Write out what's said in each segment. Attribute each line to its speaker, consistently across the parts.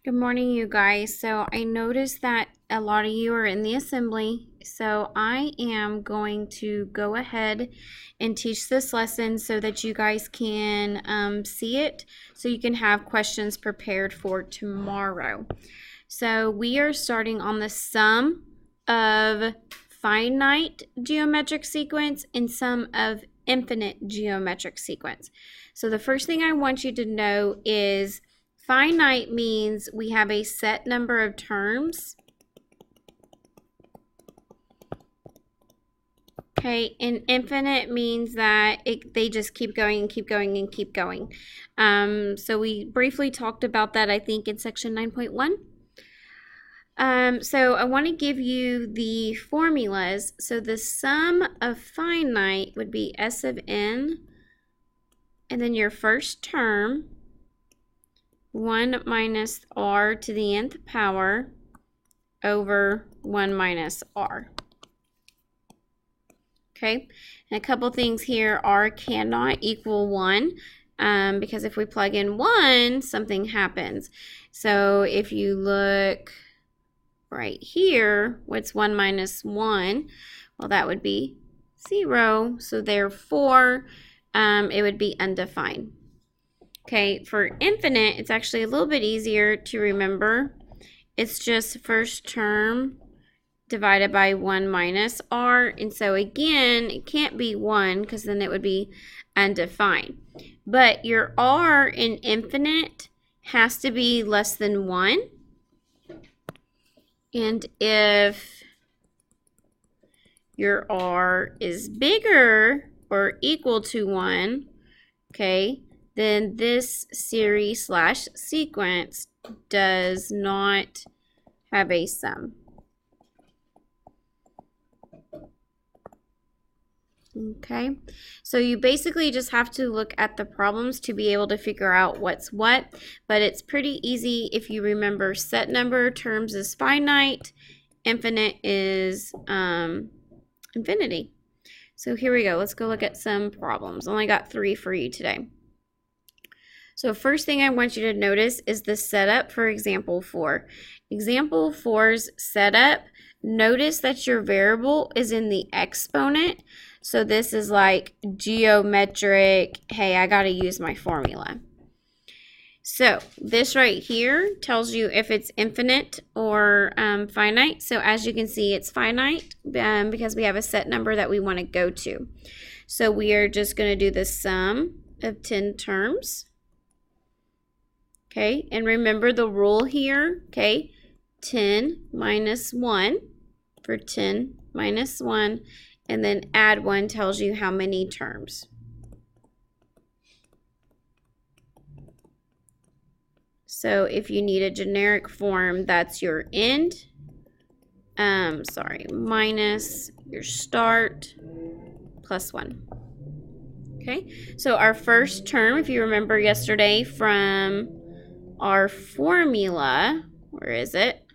Speaker 1: Good morning, you guys. So I noticed that a lot of you are in the assembly, so I am going to go ahead and teach this lesson so that you guys can see it, so you can have questions prepared for tomorrow. So we are starting on the sum of finite geometric sequence and sum of infinite geometric sequence. So the first thing I want you to know is finite means we have a set number of terms. Okay, and infinite means that they just keep going and keep going and keep going. So we briefly talked about that, I think, in section 9.1. So I want to give you the formulas. So the sum of finite would be S of n, and then your first term, 1 minus r to the nth power over 1 minus r. Okay, and a couple things here, r cannot equal 1 because if we plug in 1, something happens. So if you look right here, what's 1 minus 1? Well, that would be 0. So therefore, it would be undefined. Okay, for infinite, it's actually a little bit easier to remember. It's just first term divided by 1 minus r. And so again, it can't be 1 because then it would be undefined. But your r in infinite has to be less than 1. And if your r is bigger or equal to 1, okay, then this series slash sequence does not have a sum. Okay, so you basically just have to look at the problems to be able to figure out what's what, but it's pretty easy if you remember set number of terms is finite, infinite is infinity. So here we go. Let's go look at some problems. Only got 3 for you today. So first thing I want you to notice is the setup for example 4. Example 4's setup, notice that your variable is in the exponent. So this is like geometric, hey, I got to use my formula. So this right here tells you if it's infinite or finite. So as you can see, it's finite because we have a set number that we want to go to. So we are just going to do the sum of 10 terms. Okay, and remember the rule here, okay? 10 minus 1 for 10 minus 1, and then add 1 tells you how many terms. So if you need a generic form, that's your end, minus your start plus 1. Okay, so our first term, if you remember yesterday from our formula, where is it?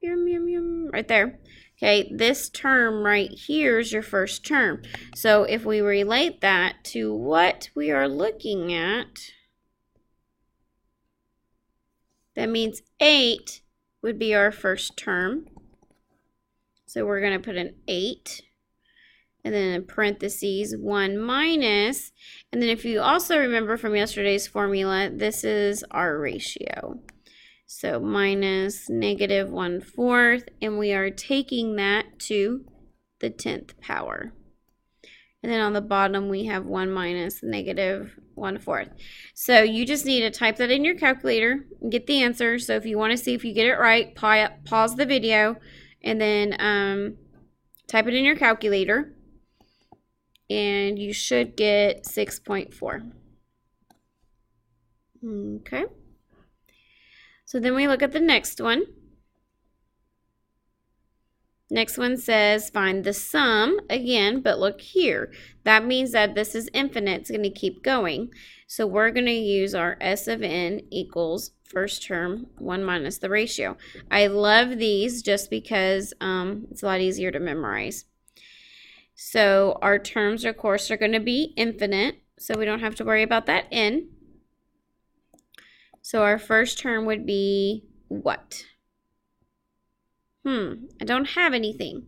Speaker 1: Right there. Okay, this term right here is your first term. So if we relate that to what we are looking at, that means 8 would be our first term. So we're going to put an 8. And then in parentheses, 1 minus. And then if you also remember from yesterday's formula, this is our ratio. So minus negative 1/4. And we are taking that to the 10th power. And then on the bottom, we have 1 minus negative 1/4. So you just need to type that in your calculator and get the answer. So if you want to see if you get it right, pause the video and then type it in your calculator. And you should get 6.4. Okay. So then we look at the next one. Next one says find the sum again, but look here. That means that this is infinite. It's going to keep going. So we're going to use our S of n equals first term 1 minus the ratio. I love these just because it's a lot easier to memorize. So our terms, of course, are going to be infinite, so we don't have to worry about that n. So our first term would be what? I don't have anything.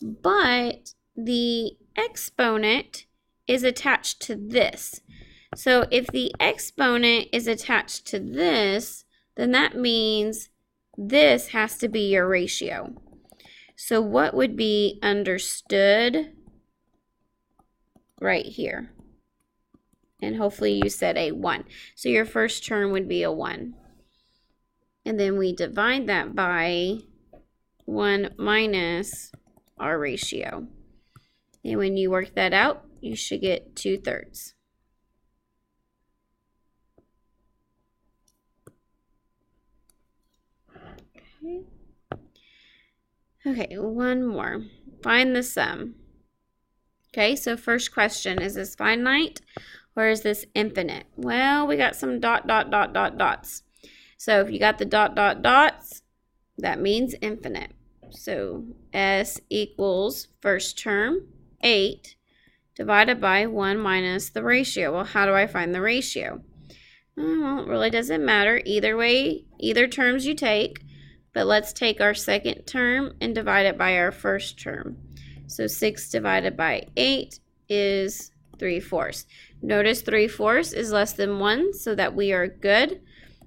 Speaker 1: But the exponent is attached to this. So if the exponent is attached to this, then that means this has to be your ratio. So what would be understood right here? And hopefully you said a 1. So your first term would be a 1. And then we divide that by 1 minus our ratio. And when you work that out, you should get 2/3. Okay, one more. Find the sum. Okay, so first question, is this finite or is this infinite? Well, we got some dots. So if you got the dots, that means infinite. So S equals first term, 8, divided by 1 minus the ratio. Well, how do I find the ratio? Well, it really doesn't matter. Either way, either terms you take. But let's take our second term and divide it by our first term. So 6 divided by 8 is 3/4. Notice 3/4 is less than 1, so that we are good.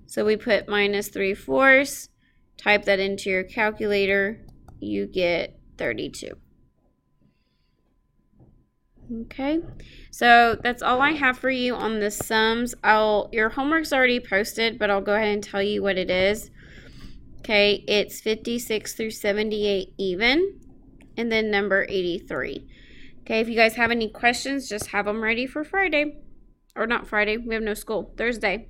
Speaker 1: So we put minus 3/4, type that into your calculator, you get 32. Okay, so that's all I have for you on the sums. Your homework's already posted, but I'll go ahead and tell you what it is. Okay, it's 56 through 78 even, and then number 83. Okay, if you guys have any questions, just have them ready for Friday. Or not Friday, we have no school, Thursday.